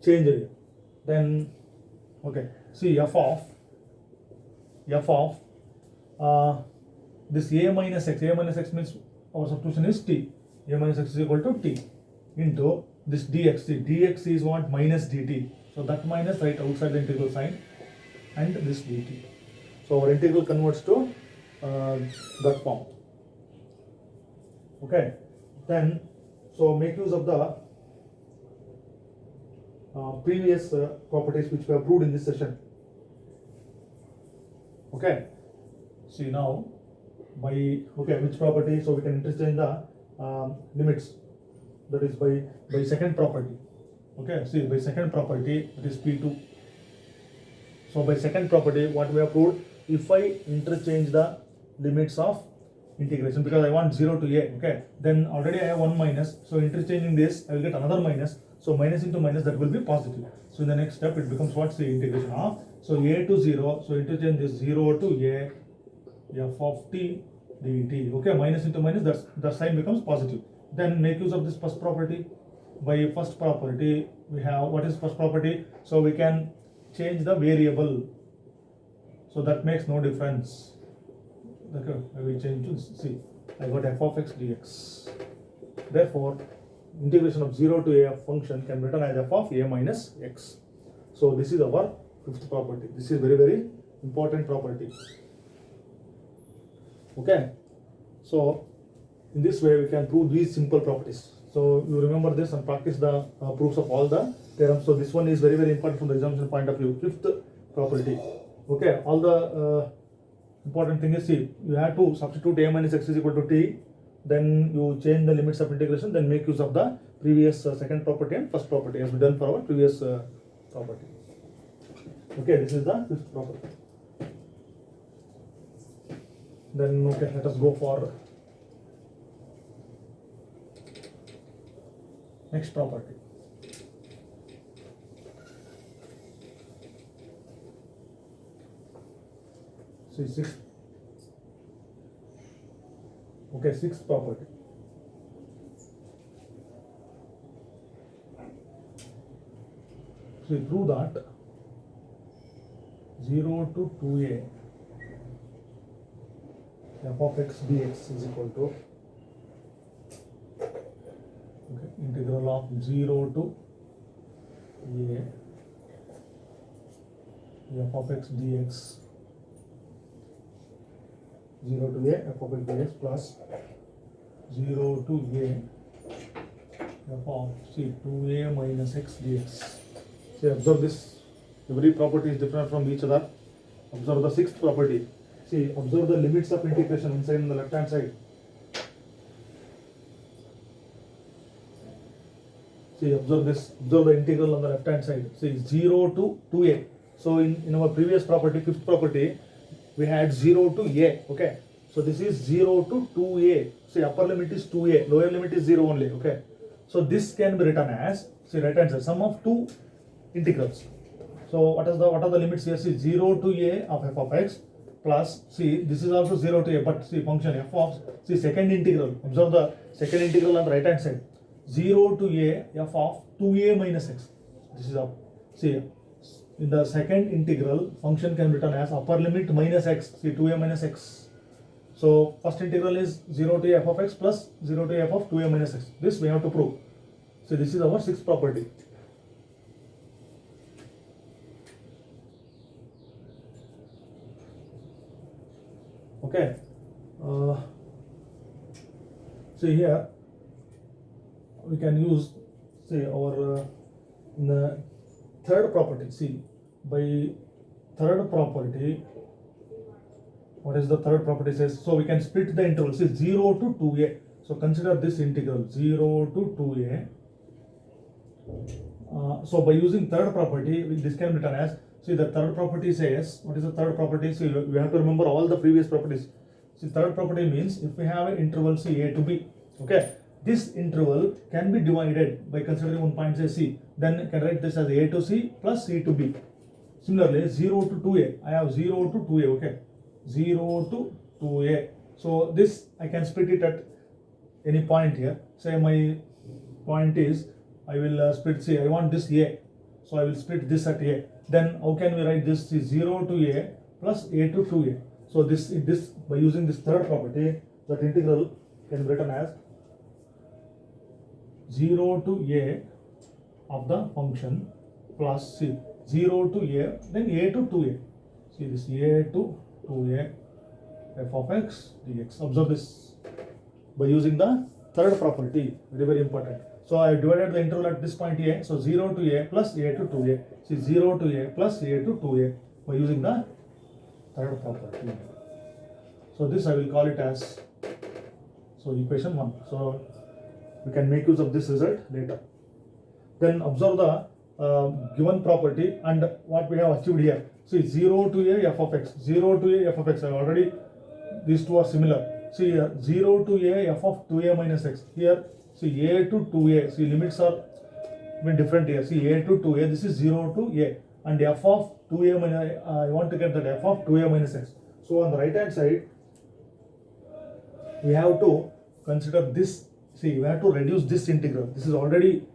change it. Then okay, see f of this a minus x means our substitution is t. A minus x is equal to t into this dx. See, dx is what? Minus dt. So that minus right outside the integral sign, and this dt. So our integral converts to that form. Okay. Then, so make use of the previous properties which we have proved in this session. Okay. See now, which property? So we can interchange the limits. That is by second property. Okay. See, by second property, it is P2. So by second property, what we have proved, if I interchange the limits of integration, because I want 0 to a, okay, then already I have 1 minus, so interchanging this, I will get another minus, so minus into minus, that will be positive. So in the next step, it becomes what's the integration of, so a to 0, so interchange this 0 to a, f of t dt, okay, minus into minus, that sign becomes positive. Then make use of this first property. By first property, we have, what is first property? So we can change the variable, so that makes no difference. Okay, I will change to c. I got f of x dx. Therefore, integration of 0 to a function can be written as f of a minus x. So this is our fifth property. This is very, very important property. Okay. So in this way we can prove these simple properties. So you remember this and practice the proofs of all the theorems. So this one is very, very important from the examination point of view. Fifth property. Okay. All the important thing is, see, you have to substitute a minus x is equal to t, then you change the limits of integration, then make use of the previous second property and first property as we done for our previous property. Okay, this is the fifth property. Then okay, let us go for next property. See, sixth property. So prove that 0 to 2a f of x dx is equal to integral of 0 to a f of x dx 0 to a f of x dx plus 0 to a f of 2a minus x dx. See, observe this. Every property is different from each other. Observe the sixth property. See, observe the limits of integration inside on the left hand side. See, observe this. Observe the integral on the left hand side. See, 0 to 2a. So in our previous property, fifth property, we had 0 to a. Okay. So this is 0 to 2a. See, upper limit is 2a, lower limit is 0 only. Okay. So this can be written as, see, right hand side, sum of two integrals. So what are the limits here? See, 0 to a of f of x plus, see, this is also 0 to a, but see, function f of, see, second integral. Observe the second integral on the right hand side. 0 to a f of 2a minus x. This is up. See, in the second integral, function can be written as upper limit minus x. See, 2a minus x. So first integral is 0 to a f of x plus 0 to a f of 2a minus x. This we have to prove. So this is our sixth property. Okay. See here, we can use, say, our in the third property. See, by third property, what is the third property says? So we can split the interval. See, 0 to 2a. So consider this integral 0 to 2a. So by using third property, this can be written as, see, the third property says, what is the third property? See, we have to remember all the previous properties. See, third property means if we have an interval, see, a to b, okay, this interval can be divided by considering one point, say c, then you can write this as a to c plus c to b. Similarly, 0 to 2a, I have 0 to 2a, okay, 0 to 2a. So this I can split it at any point here. Say my point is, I will split, say, I want this a. So I will split this at a. Then how can we write this? See, 0 to a plus a to 2a. So this by using this third property, that integral can be written as 0 to a of the function plus see 0 to a, then a to 2a. See this a to 2a f of x dx. Observe this by using the third property, very important. So I have divided the interval at this point a. So 0 to a plus a to 2a. See 0 to a plus a to 2a by using the third property. So this I will call it as equation 1. So we can make use of this result later. Then observe the given property and what we have achieved here. See 0 to a f of x, 0 to a f of x. Already these two are similar. See here 0 to a f of 2a minus x. Here see a to 2a. See limits are different here. See a to 2a. This is 0 to a and f of 2a minus. I want to get that f of 2a minus x. So on the right hand side, we have to consider this. See, we have to reduce this integral. This is already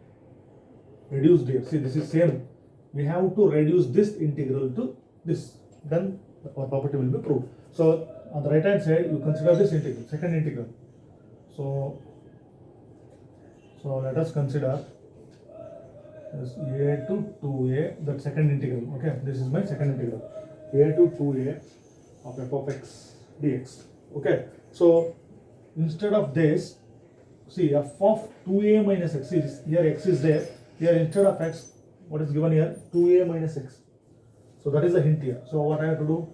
reduced here. See, this is same. We have to reduce this integral to this. Then our property will be proved. So on the right hand side, you consider this integral, second integral. So let us consider this a to 2a, that second integral. Okay, this is my second integral. A to 2a of f of x dx. Okay, so instead of this, see f of 2a minus x. See this, here x is there. Here instead of x, what is given here? 2a minus x. So that is the hint here. So what I have to do?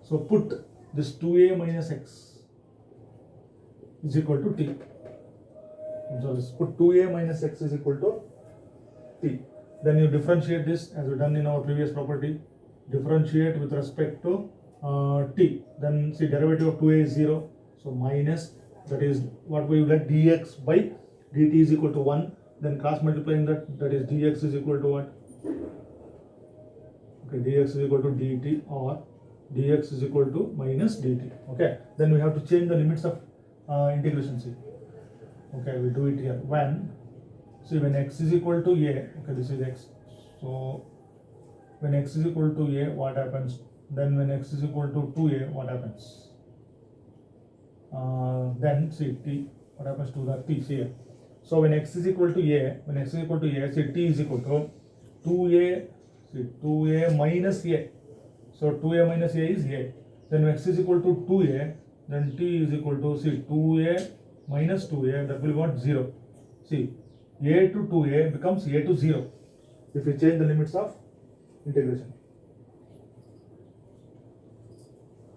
So put this 2a minus x is equal to t. So let's put 2a minus x is equal to t. Then you differentiate this as we done in our previous property. Differentiate with respect to t. Then see derivative of 2a is 0. So minus, that is what we will get, dx by dt is equal to 1. Then cross multiplying that is dx is equal to what? Okay, dx is equal to dt or dx is equal to minus dt. Okay, then we have to change the limits of integration. See, okay, we do it here. When x is equal to a, okay, this is x. So when x is equal to a, what happens? Then when x is equal to 2a, what happens? Then see t, what happens to the t here? So when x is equal to a, see t is equal to 2a, see 2a minus a. So 2a minus a is a. Then when x is equal to 2a, then t is equal to, see 2a minus 2a, that will be what? 0. See, a to 2a becomes a to 0 if we change the limits of integration.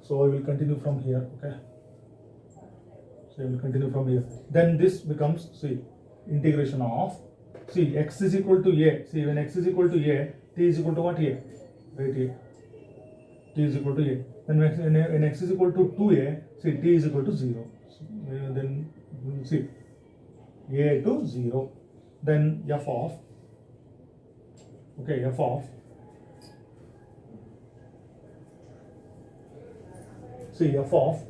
So I will continue from here. Okay. So I will continue from here. Then this becomes, see, integration of, see, x is equal to a. See, when x is equal to a, t is equal to what? A. Right here. T is equal to a. Then when x is equal to 2a, see, t is equal to 0. So, then see, a to 0. Then f of, okay, f of, see, f of,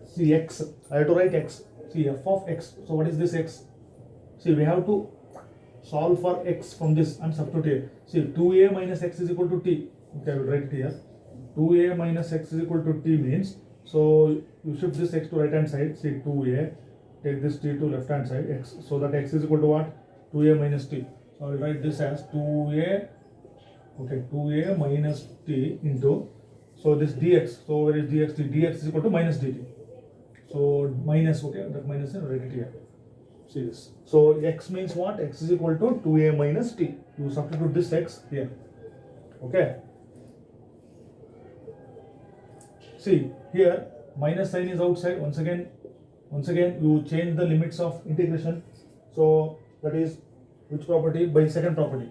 see, x. I have to write x. See, f of x. So what is this x? See, we have to solve for x from this and substitute here. See, 2a minus x is equal to t. Okay, I will write it here. 2a minus x is equal to t means, so you shift this x to right hand side. See, 2a, take this t to left hand side, x. So that x is equal to what? 2a minus t. So I will write this as 2a, okay, 2a minus t into, so this dx. So where is dx? Dx is equal to minus dt. So minus, okay, that minus is write it here. See this. So x means what? X is equal to 2a minus t. You substitute this x here. Okay. See here, minus sign is outside. Once again you change the limits of integration. So that is which property? By second property.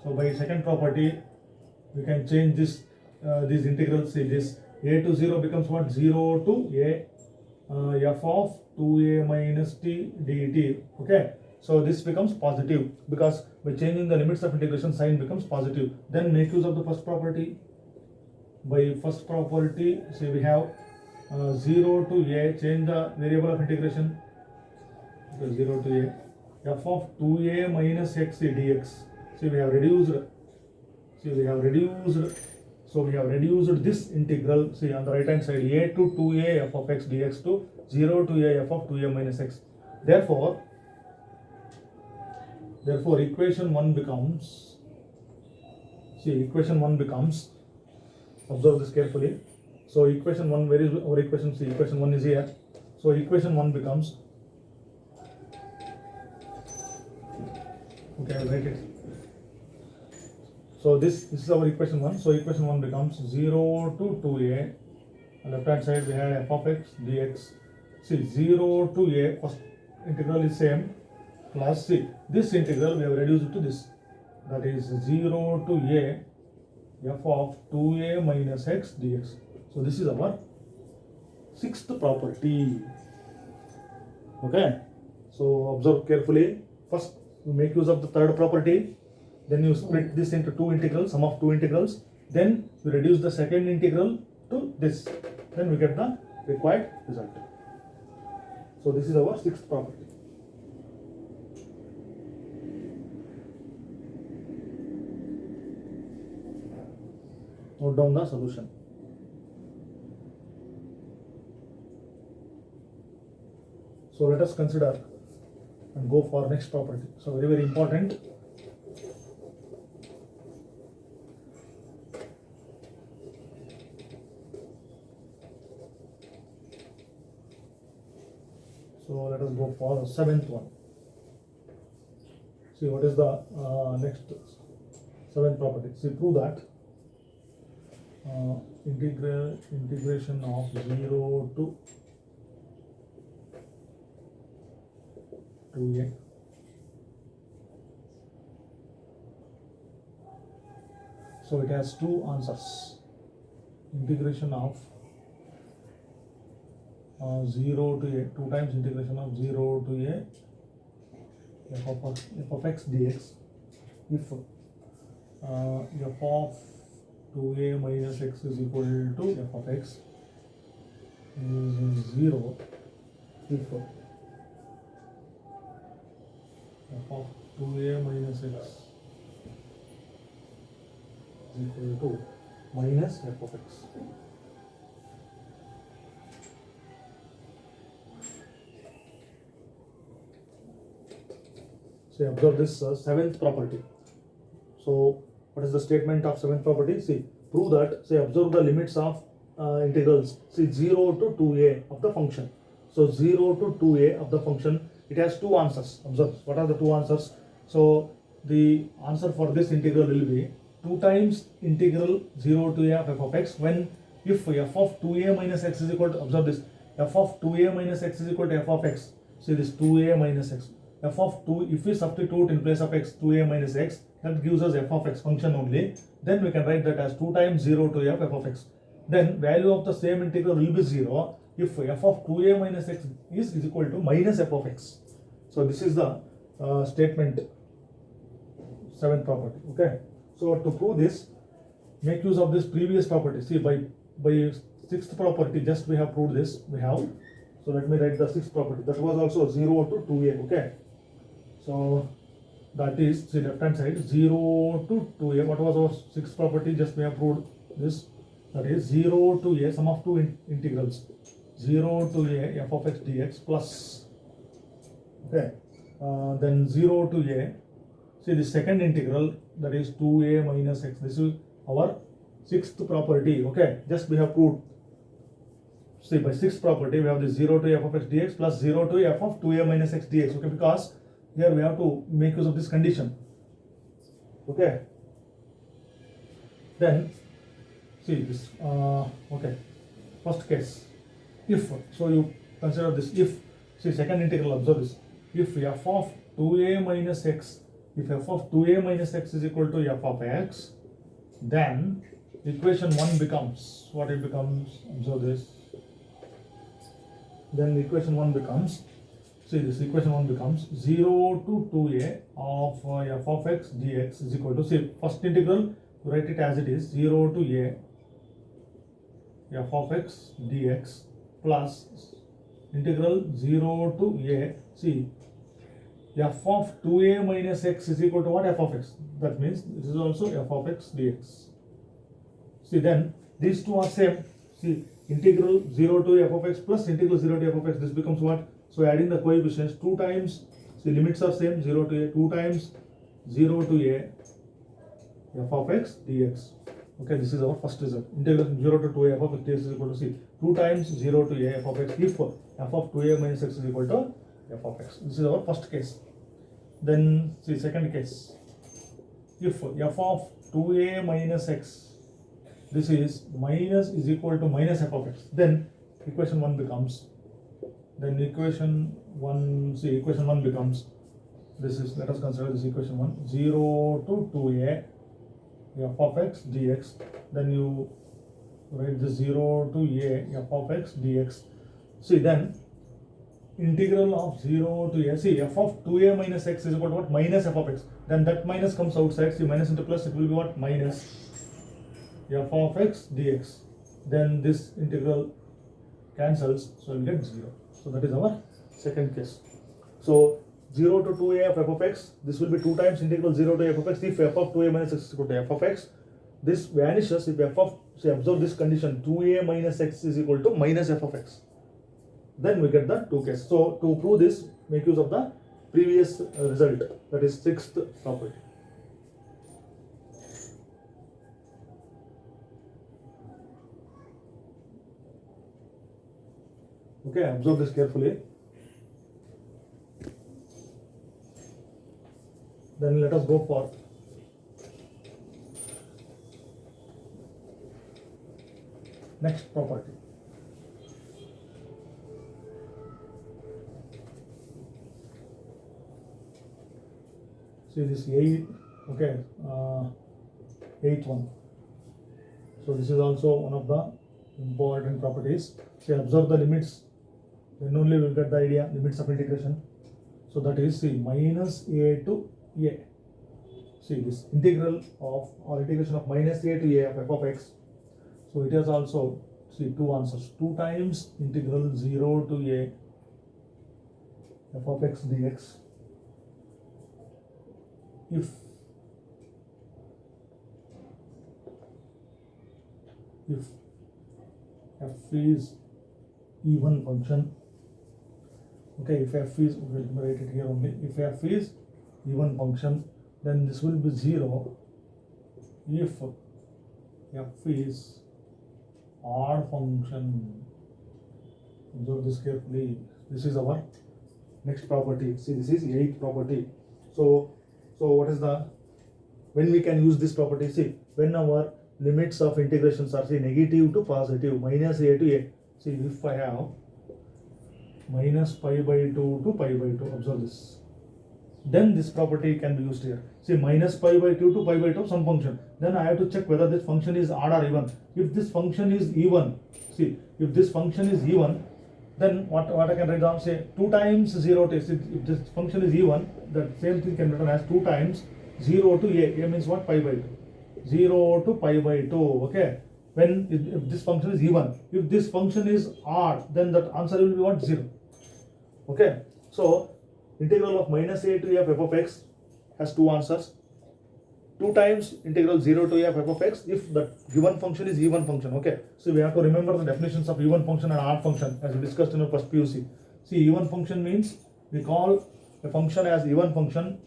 So by second property, we can change this these integrals. See this, a to 0 becomes what? 0 to a f of 2a minus t dt. Okay, so this becomes positive because by changing the limits of integration, sign becomes positive. Then make use of the first property. By first property, say we have 0 to a, change the variable of integration. Okay, 0 to a, f of 2a minus x dx. See, we have reduced. See, we have reduced. So we have reduced this integral. See, on the right hand side, a to 2a f of x dx to 0 to a f of 2a minus x. Therefore, equation 1 becomes. See, equation 1 becomes. Observe this carefully. So equation 1, where is our equation? See, equation 1 is here. So equation 1 becomes. Okay, I'll write it. So this is our equation 1. So equation 1 becomes 0 to 2a. On left hand side we have f of x dx. See, 0 to a, first integral is same, plus see, this integral we have reduced it to this. That is 0 to a f of 2a minus x dx. So this is our sixth property. Okay. So observe carefully. First you make use of the third property. Then you split this into two integrals, sum of two integrals. Then you reduce the second integral to this. Then we get the required result. So this is our sixth property. Note down the solution. So let us consider and go for next property. So very, very important. So let us go for the seventh one. See, what is the next seventh property? See, prove that integration of 0 to 2a so it has two answers. Integration of 0 to a, 2 times integration of 0 to a f of x dx if f of 2a minus x is equal to f of x is 0 if f of 2a minus x is equal to minus f of x. So observe this seventh property. So what is the statement of seventh property? See, prove that. Say, observe the limits of integrals. See, 0 to 2a of the function. So 0 to 2a of the function, it has two answers. Observe, what are the two answers? So the answer for this integral will be 2 times integral 0 to a of f of x when if f of 2a minus x is equal to, observe this, f of 2a minus x is equal to f of x. See this 2a minus x. F of 2, if we substitute in place of x 2a minus x, that gives us f of x function only. Then we can write that as 2 times 0 to f of x. Then value of the same integral will be 0 if f of 2a minus x is equal to minus f of x. So this is the statement 7th property. Okay. So to prove this, make use of this previous property. See, by 6th property, just we have proved this. We have. So let me write the 6th property. That was also 0 to 2a. Okay. So that is, see, left hand side 0 to 2a. What was our 6th property? Just we have proved this. That is 0 to a, sum of two integrals. 0 to a f of x dx plus. Okay. Then 0 to a. See the second integral, that is 2a minus x. This is our 6th property. Okay. Just we have proved. See, by 6th property we have the 0 to f of x dx plus 0 to f of 2a minus x dx. Okay, because here we have to make use of this condition. Okay. Then see this. Okay. First case, if, so you consider this if. See, second integral, observe this. If f of 2a minus x, if f of 2a minus x is equal to f of x, then equation 1 becomes, what it becomes, observe this. Then the equation 1 becomes, see this equation 1 becomes 0 to 2a of f of x dx is equal to, see, first integral, write it as it is, 0 to a f of x dx plus integral 0 to a, see, f of 2a minus x is equal to what? F of x. That means this is also f of x dx. See, then these two are same. See, integral 0 to f of x plus integral 0 to f of x, this becomes what? So adding the coefficients 2 times, see, limits are same, 0 to a, 2 times 0 to a f of x dx. Okay, this is our first result. Integral 0 to 2a f of x dx is equal to, see, 2 times 0 to a f of x if f of 2a minus x is equal to f of x. This is our first case. Then see, second case. If f of 2a minus x, this is minus is equal to minus f of x, then equation 1 becomes, equation 1 becomes, this is, let us consider this equation 1, 0 to 2a f of x dx. Then you write the 0 to a f of x dx. See, then integral of 0 to a, see, f of 2a minus x is equal to what? Minus f of x. Then that minus comes outside, see, minus into plus, it will be what? Minus f of x dx. Then this integral cancels, so we'll get 0. So that is our second case. So 0 to 2a of f of x, this will be 2 times integral 0 to f of x if f of 2a minus x is equal to f of x. This vanishes if f of, say, observe this condition, 2a minus x is equal to minus f of x. Then we get the two cases. So to prove this, make use of the previous result, that is sixth property. Okay, observe this carefully. Then let us go for next property. See this 8, okay, 8th one. So this is also one of the important properties. See, observe the limits, then only we'll get the idea, limits of integration. So that is, see, minus a to a. See, this integral of, or integration of minus a to a of f of x. So it has also, see, two answers, 2 times integral 0 to a f of x dx if f is even function. Okay, if f is, we'll write it here only, if f is even function, then this will be 0 if f is odd function. Observe this carefully. This is our next property. See, this is 8th property. So what is the, when we can use this property? See, when our limits of integrations are, say, negative to positive, minus a to a. See, if I have minus pi by 2 to pi by 2, observe this, then this property can be used here. See, minus pi by 2 to pi by 2 some function, then I have to check whether this function is odd or even. If this function is even, see, if this function is even, then what I can write down, say, 2 times 0 to, if this function is even, that same thing can be written as 2 times 0 to a means what? Pi by 2, 0 to pi by 2, okay. When, if this function is even, if this function is odd, then that answer will be what? 0, okay. So integral of minus a to a of f of x has two answers, 2 times integral 0 to a of f of x if the given function is even function, okay. So we have to remember the definitions of even function and odd function as we discussed in our first PUC. See, even function means we call a function as even function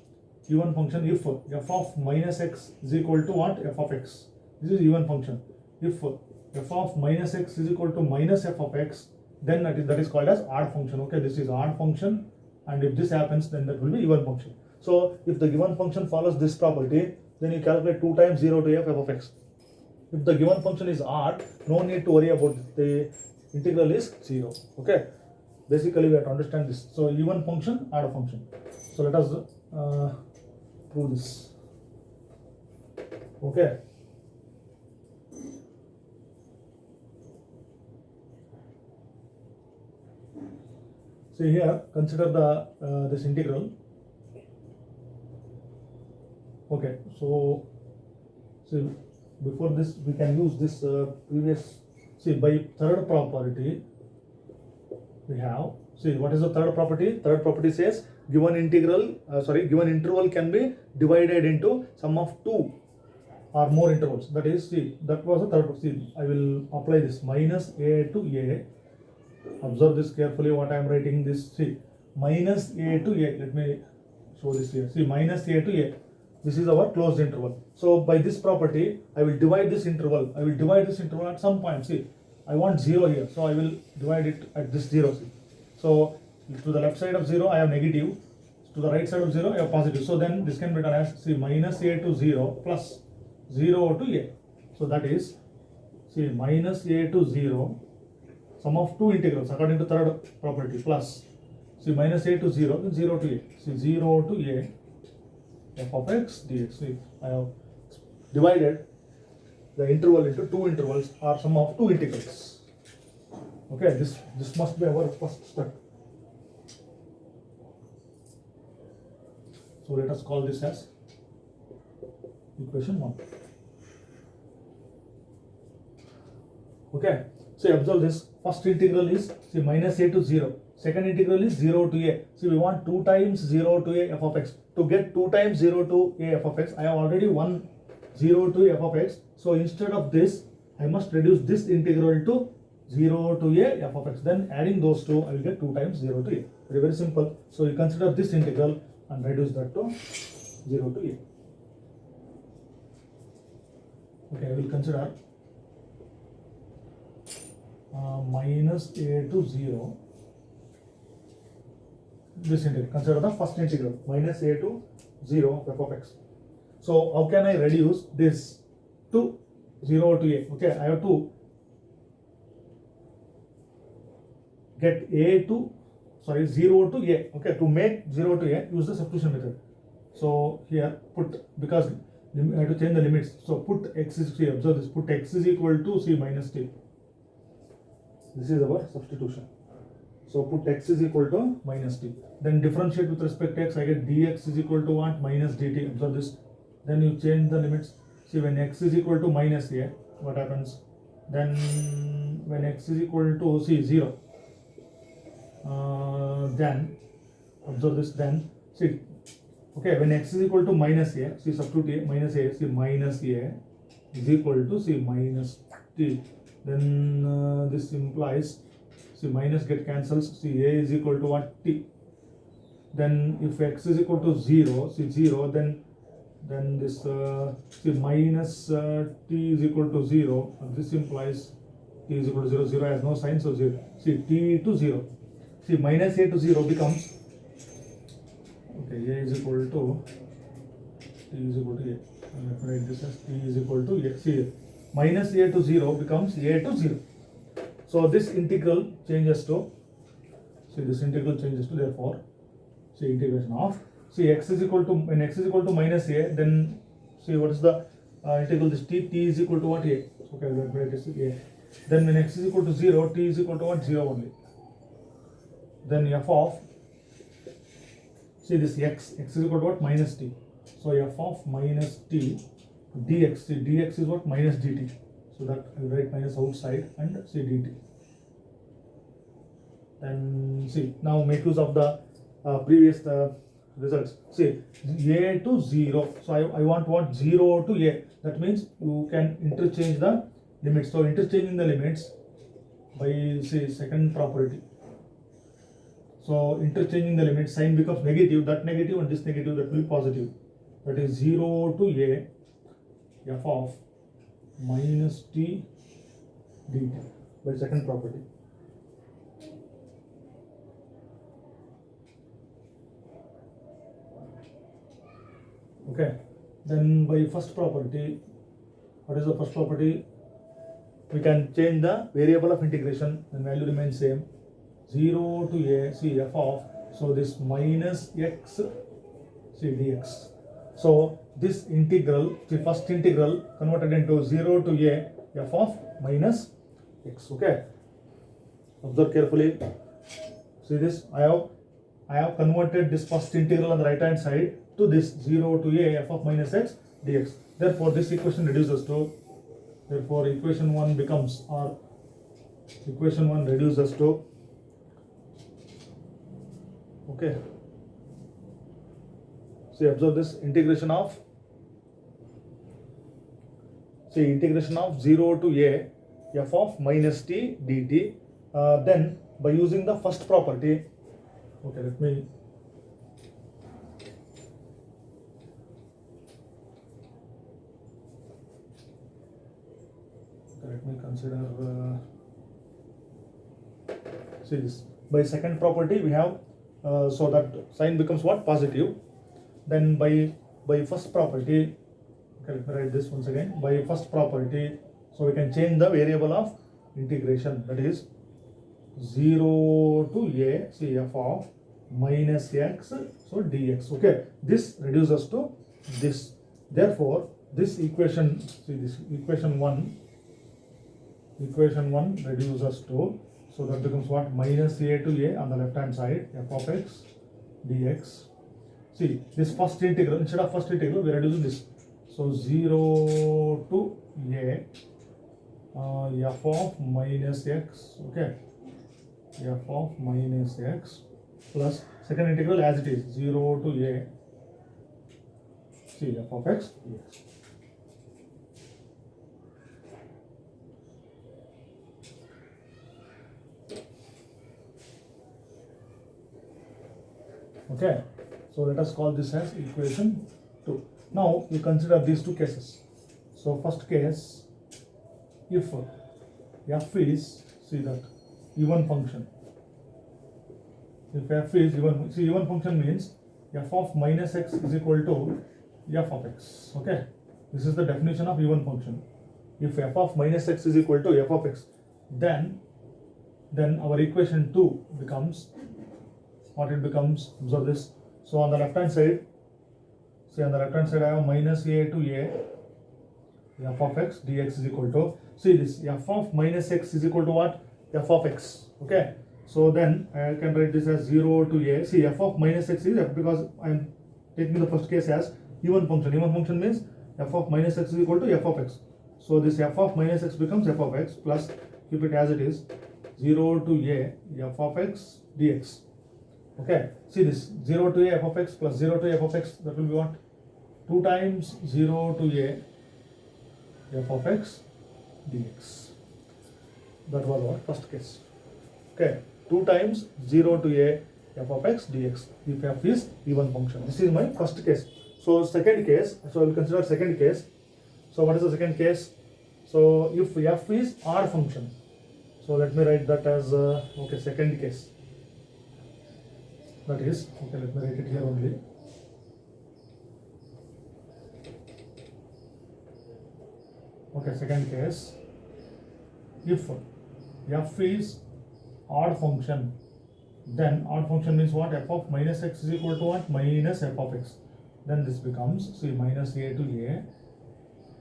if f of minus x is equal to what? F of x. This is even function. If f of minus x is equal to minus f of x, then that is called as odd function, okay. This is odd function, and if this happens, then that will be even function. So if the given function follows this property, then you calculate 2 times 0 to f of x. If the given function is odd, no need to worry about it. The integral is 0, okay. Basically we have to understand this. So even function, odd function. So let us prove this, okay. See here, consider the this integral. Okay, so see, before this we can use this previous, see, by third property we have, see, what is the third property? Third property says given given interval can be divided into sum of two or more intervals. That is, see, that was the third. See, I will apply this minus a to a. Observe this carefully. What I am writing this. See, minus a to a. Let me show this here. See, minus a to a. This is our closed interval. So by this property, I will divide this interval. I will divide this interval at some point. See, I want 0 here, so I will divide it at this 0. See. So to the left side of 0, I have negative. To the right side of 0, I have positive. So then this can be done as, see, minus a to 0 plus 0 to a. So that is, see, minus a to 0, sum of two integrals according to third property, plus, see, minus a to 0, then 0 to a. See, 0 to a, f of x dx. See, I have divided the interval into two intervals or sum of two integrals. Okay, this must be our first step. So let us call this as equation 1. Okay, so observe this. First integral is, see, minus a to 0. Second integral is 0 to a. See, we want 2 times 0 to a f of x. To get 2 times 0 to a f of x, I have already 1 0 to f of x. So instead of this, I must reduce this integral to 0 to a f of x. Then adding those two, I will get 2 times 0 to a. Very, very simple. So you consider this integral and reduce that to 0 to a. Okay, I will consider minus a to 0. This integral. Consider the first integral, minus a to 0 f of x. So how can I reduce this to 0 to a? Okay, I have to get a to, 0 to a. Okay, to make 0 to a, use the substitution method. So here put, because I have to change the limits. So put x is, see, observe this, put x is equal to, c, minus t. This is our substitution. So put x is equal to minus t. Then differentiate with respect to x, I get dx is equal to what? Minus dt. Observe this. Then you change the limits. See, when x is equal to minus a, what happens? Then when x is equal to, see, 0, then observe this. Then see, okay, when x is equal to minus a, see, substitute a, minus a, see, minus a is equal to, see, minus t. Then this implies, see, minus get cancels. See, a is equal to what? T. Then if x is equal to 0, see, 0, then this see, minus t is equal to 0. And this implies t is equal to 0. 0 has no sign, so 0. See, t to 0. See, minus a to 0 becomes, okay, a is equal to, t is equal to a. Let me write this as t is equal to a. See, minus a to 0 becomes a to 0. So this integral changes to, see, this integral changes to, therefore, see, integration of, see, x is equal to, when x is equal to minus a, then see, what is the integral, this t is equal to what? A. Okay, let me write this a. Then when x is equal to 0, t is equal to what? 0 only. Then f of, see, this x is equal to what? Minus t. So f of minus t dx, see, dx is what? Minus dt. So that I will write minus outside and see dt. Then see, now make use of the previous results. See, a to 0. So I want what? 0 to a. That means you can interchange the limits. So interchanging the limits by, say, second property. So interchanging the limits, sign becomes negative. That negative and this negative, that will be positive. That is 0 to a f of minus t dt by second property. Okay, then by first property, what is the first property? We can change the variable of integration, and value remains same. 0 to a, see, f of, so this minus x, see, dx. So this integral, the first integral converted into 0 to a, f of minus x. Okay, observe carefully. See this, I have converted this first integral on the right hand side to this 0 to a, f of minus x dx. Therefore this equation reduces to, therefore equation 1 becomes, or equation 1 reduces to, okay, See, observe this integration of, see, integration of 0 to a f of minus t dt. Then by using the first property, okay, let me consider, see this, by second property we have, so that sign becomes what, positive. Then by first property, okay, let me write this once again, by first property, so we can change the variable of integration, that is 0 to a, see, f of minus x, so dx. Okay, this reduces to this. Therefore this equation, see this equation 1 reduces to, so that becomes what, minus a to a on the left hand side, f of x dx. See, this first integral, instead of first integral we are reducing this, so 0 to a f of minus x, okay, f of minus x plus second integral as it is, 0 to a, see, f of x dx. Okay, so let us call this as equation 2. Now we consider these two cases. So first case, if f is, see that, even function. If f is even, see, even function means f of minus x is equal to f of x. Okay, this is the definition of even function. If f of minus x is equal to f of x, then our equation 2 becomes what it becomes. Observe this. So on the left hand side, see, on the left hand side I have minus a to a f of x dx is equal to, see this, f of minus x is equal to what, f of x. Okay, so then I can write this as 0 to a, see, f of minus x is f, because I am taking the first case as even function. Even function means f of minus x is equal to f of x. So this f of minus x becomes f of x, plus, keep it as it is, 0 to a f of x dx. Okay, see this, 0 to a f of x plus 0 to f of x, that will be what, 2 times 0 to a f of x dx. That was our first case. Okay, 2 times 0 to a f of x dx, if f is even function. This is my first case. So second case, so I will consider second case. So what is the second case? So if f is odd function, so let me write that as okay, second case. That is, okay, let me write it here only. Okay, second case, if f is odd function, then odd function means what, f of minus x is equal to what, minus f of x. Then this becomes, see, minus a to a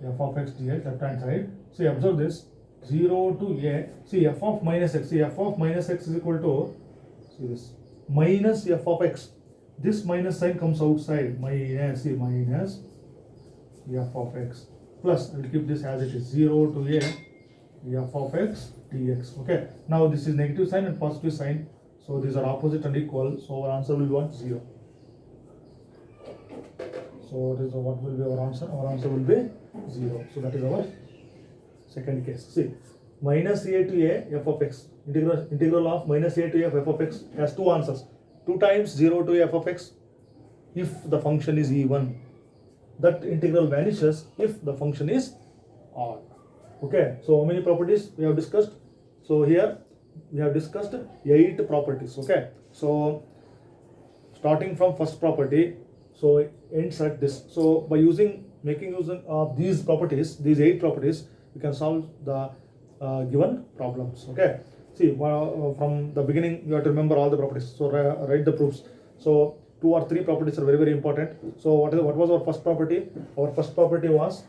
f of x dx, left hand side. See, observe this, 0 to a, see, f of minus x, see, f of minus x is equal to, see this, minus f of x. This minus sign comes outside, minus, see, minus f of x, plus, I will keep this as it is, 0 to a f of x dx. Okay, now this is negative sign and positive sign, so these are opposite and equal, so our answer will be what, 0. So this is what will be our answer. Our answer will be 0. So that is our second case. See, minus a to a f of x, integral of minus a to f of x has two answers. 2 times 0 to f of x if the function is even. That integral vanishes if the function is odd. Okay, so how many properties we have discussed? So here we have discussed 8 properties. Okay, so starting from first property, so it ends at this. So by making use of these properties, these 8 properties, we can solve the given problems. Okay, see, from the beginning you have to remember all the properties, so write the proofs. So 2 or 3 properties are very, very important. So what was our first property? Our first property was,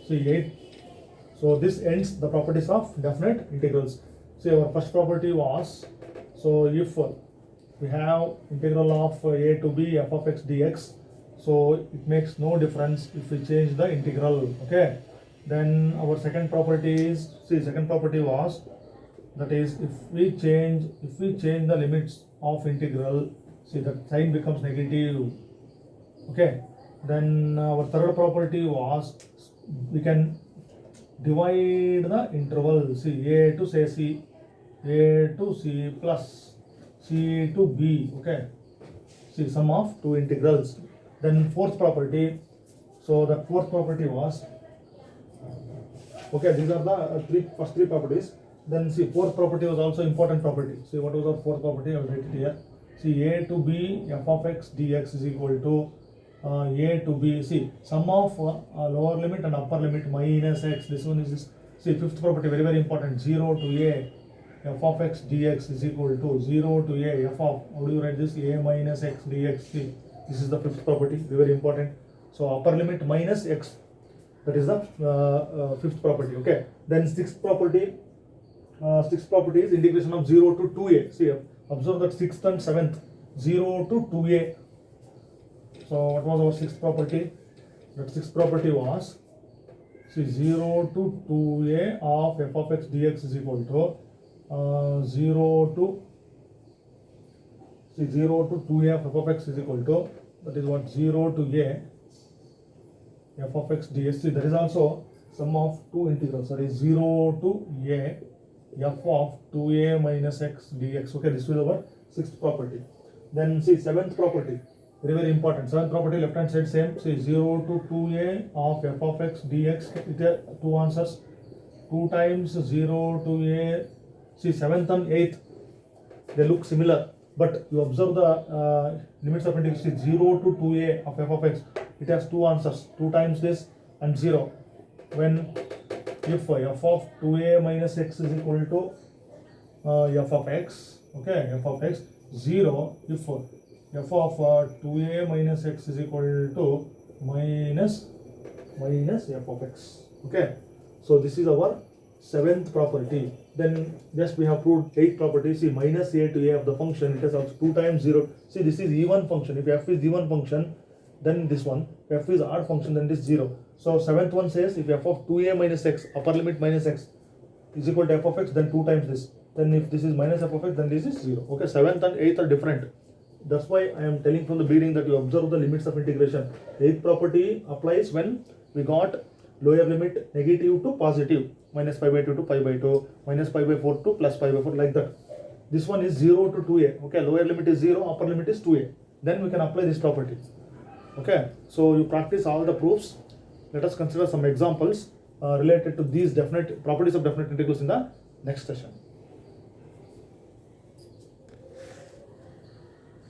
see, 8. So this ends the properties of definite integrals. See, our first property was, so if we have integral of a to b f of x dx, so it makes no difference if we change the integral. Okay, then our second property is, see, second property was, that is, if we change the limits of integral, See, the sign becomes negative. Okay, then our third property was we can divide the interval. See, a to say c, a to c plus c to b. Okay, see, sum of two integrals. Then fourth property. So the fourth property was, okay, these are the first three properties. Then see, fourth property was also important property. See, what was our fourth property? I will write it here. See, a to b f of x dx is equal to a to b. See, sum of lower limit and upper limit minus x. This one is this. See, fifth property, very very important. 0 to a f of x dx is equal to 0 to a f of, how do you write this? A minus x dx. See, this is the fifth property, very very important. So upper limit minus x, that is the fifth property. Okay, then sixth property is integration of 0 to 2a. See, observe that sixth and seventh, 0 to 2a. So what was our sixth property? That sixth property was, see, 0 to 2a of f of x dx is equal to 0 to 2a of f of x is equal to, that is what, 0 to a f of x dx. See, there is also sum of two integrals, that is 0 to a f of 2a minus x dx. Okay, this is our sixth property. Then see, seventh property, very very important. Seventh property, left hand side same. See, 0 to 2a of f of x dx. It has two answers. 2 times 0 to a. See, seventh and eighth, they look similar, but you observe the limits of integration. 0 to 2a of f of x, it has two answers. 2 times this and 0. When if f of 2a minus x is equal to f of x, okay, f of x, 0 if f of 2a minus x is equal to minus f of x. Okay, so this is our seventh property. Then just we have proved eighth property. See, minus a to a of the function, it has also 2 times 0. See, this is even function. If f is even function, then this one. If f is odd function, then this 0. So seventh one says, if f of 2a minus x, upper limit minus x, is equal to f of x, then 2 times this. Then if this is minus f of x, then this is 0. Okay, seventh and eighth are different. That's why I am telling from the beginning that you observe the limits of integration. Eighth property applies when we got lower limit negative to positive, minus pi by 2 to pi by 2, minus pi by 4 to plus pi by 4, like that. This one is 0 to 2a. Okay, lower limit is 0, upper limit is 2a. Then we can apply this property. Okay, so you practice all the proofs. Let us consider some examples related to these definite properties of definite integrals in the next session.